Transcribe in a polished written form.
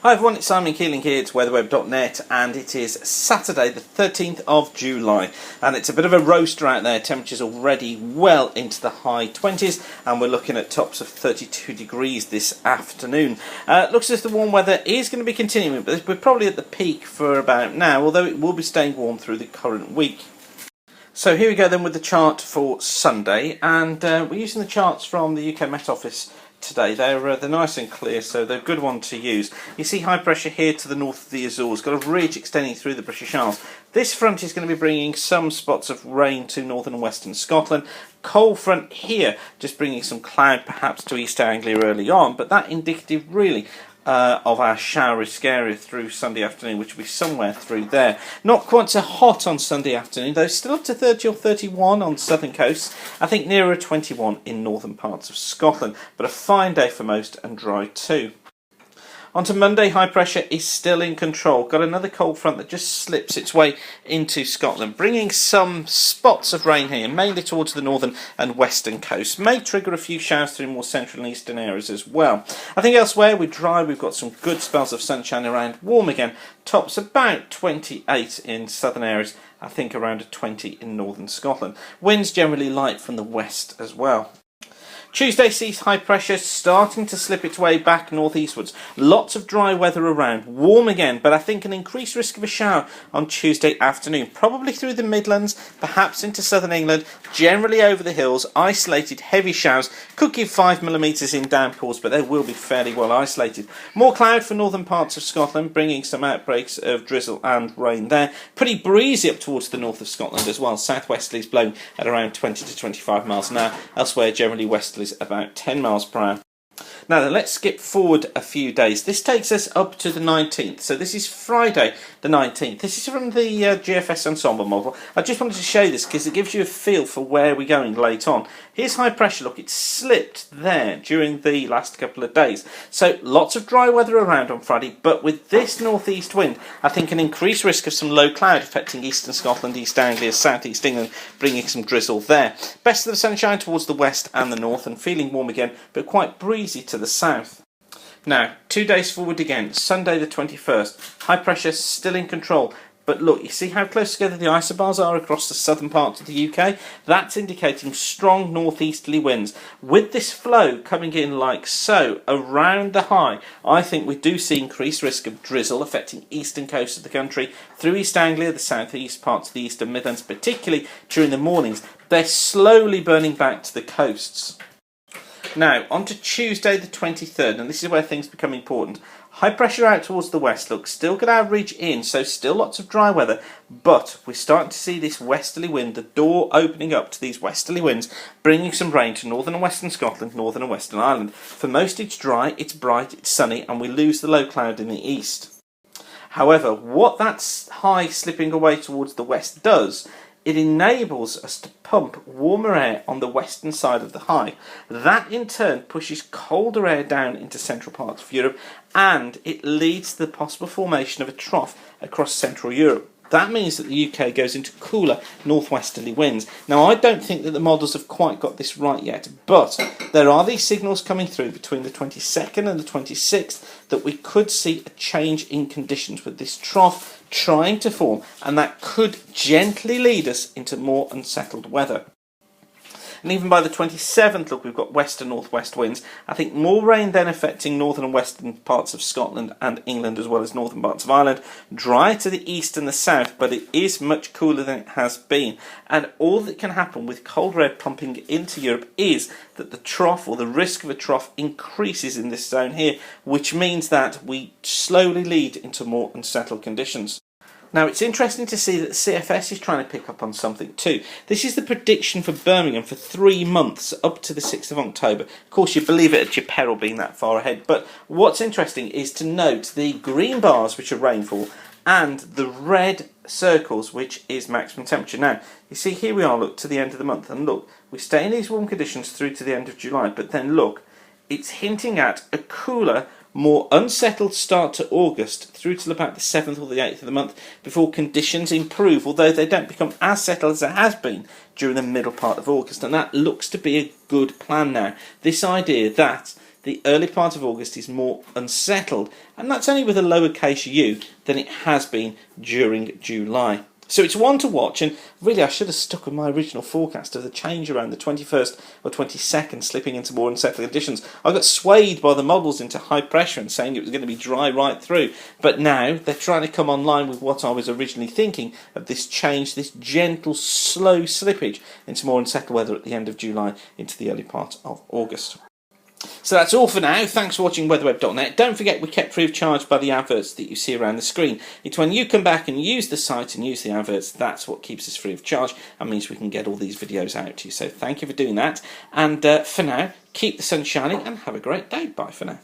Hi everyone, it's Simon Keeling here, it's weatherweb.net, and it is Saturday the 13th of July, and it's a bit of a roaster out there. Temperatures already well into the high 20s, and we're looking at tops of 32 degrees this afternoon. Looks as if the warm weather is going to be continuing, but we're probably at the peak for about now, although it will be staying warm through the current week. So here we go then with the chart for Sunday, and we're using the charts from the UK Met Office today. They're nice and clear, so they're a good one to use. You see high pressure here to the north of the Azores, got a ridge extending through the British Isles. This front is going to be bringing some spots of rain to northern and western Scotland. Cold front here, just bringing some cloud perhaps to East Anglia early on, but that indicative really of our shower-risk area through Sunday afternoon, which will be somewhere through there. Not quite so hot on Sunday afternoon, though still up to 30 or 31 on southern coasts. I think nearer 21 in northern parts of Scotland, but a fine day for most and dry too. On to Monday, high pressure is still in control. Got another cold front that just slips its way into Scotland, bringing some spots of rain here, mainly towards the northern and western coast. May trigger a few showers through more central and eastern areas as well. I think elsewhere we're dry. We've got some good spells of sunshine around. Warm again. Tops about 28 in southern areas. I think around a 20 in northern Scotland. Winds generally light from the west as well. Tuesday sees high pressure starting to slip its way back northeastwards. Lots of dry weather around, warm again, but I think an increased risk of a shower on Tuesday afternoon, probably through the Midlands, perhaps into southern England, generally over the hills. Isolated heavy showers could give 5mm in downpours, but they will be fairly well isolated. More cloud for northern parts of Scotland, bringing some outbreaks of drizzle and rain there. Pretty breezy up towards the north of Scotland as well. Southwesterlies blowing at around 20 to 25 miles an hour. Elsewhere, generally westerlies about 10 miles per hour. Now then, let's skip forward a few days. This takes us up to the 19th. So this is Friday the 19th. This is from the GFS Ensemble model. I just wanted to show this because it gives you a feel for where we're going late on. Here's high pressure. Look, it slipped there during the last couple of days. So lots of dry weather around on Friday, but with this northeast wind, I think an increased risk of some low cloud affecting eastern Scotland, East Anglia, South East England, bringing some drizzle there. Best of the sunshine towards the west and the north, and feeling warm again, but quite breezy to the south. Now, 2 days forward again, Sunday the 21st, high pressure still in control, but look, you see how close together the isobars are across the southern parts of the UK? That's indicating strong northeasterly winds. With this flow coming in like so, around the high, I think we do see increased risk of drizzle affecting eastern coast of the country, through East Anglia, the southeast parts of the eastern Midlands, particularly during the mornings. They're slowly burning back to the coasts. Now, on to Tuesday the 23rd, and this is where things become important. High pressure out towards the west. Look, still got our ridge in, so still lots of dry weather, but we're starting to see this westerly wind, the door opening up to these westerly winds, bringing some rain to northern and western Scotland, northern and western Ireland. For most it's dry, it's bright, it's sunny, and we lose the low cloud in the east. However, what that high slipping away towards the west does, it enables us to pump warmer air on the western side of the high. That in turn pushes colder air down into central parts of Europe, and it leads to the possible formation of a trough across central Europe. That means that the UK goes into cooler northwesterly winds. Now, I don't think that the models have quite got this right yet, but there are these signals coming through between the 22nd and the 26th that we could see a change in conditions with this trough trying to form, and that could gently lead us into more unsettled weather. And even by the 27th, look, we've got west and northwest winds. I think more rain then affecting northern and western parts of Scotland and England, as well as northern parts of Ireland. Dry to the east and the south, but it is much cooler than it has been. And all that can happen with cold air pumping into Europe is that the trough, or the risk of a trough, increases in this zone here, which means that we slowly lead into more unsettled conditions. Now, it's interesting to see that the CFS is trying to pick up on something too. This is the prediction for Birmingham for 3 months, up to the 6th of October. Of course, you believe it at your peril being that far ahead, but what's interesting is to note the green bars, which are rainfall, and the red circles, which is maximum temperature. Now, you see here we are, look, to the end of the month, and look, we stay in these warm conditions through to the end of July, but then look, it's hinting at a cooler, more unsettled start to August through till about the 7th or the 8th of the month before conditions improve, although they don't become as settled as it has been during the middle part of August, and that looks to be a good plan now. This idea that the early part of August is more unsettled, and that's only with a lowercase u than it has been during July. So it's one to watch, and really I should have stuck with my original forecast of the change around the 21st or 22nd, slipping into more unsettled conditions. I got swayed by the models into high pressure and saying it was going to be dry right through, but now they're trying to come online with what I was originally thinking of this change, this gentle, slow slippage into more unsettled weather at the end of July into the early part of August. So that's all for now. Thanks for watching weatherweb.net. Don't forget we're kept free of charge by the adverts that you see around the screen. It's when you come back and use the site and use the adverts, that's what keeps us free of charge and means we can get all these videos out to you. So thank you for doing that. And for now, keep the sun shining and have a great day. Bye for now.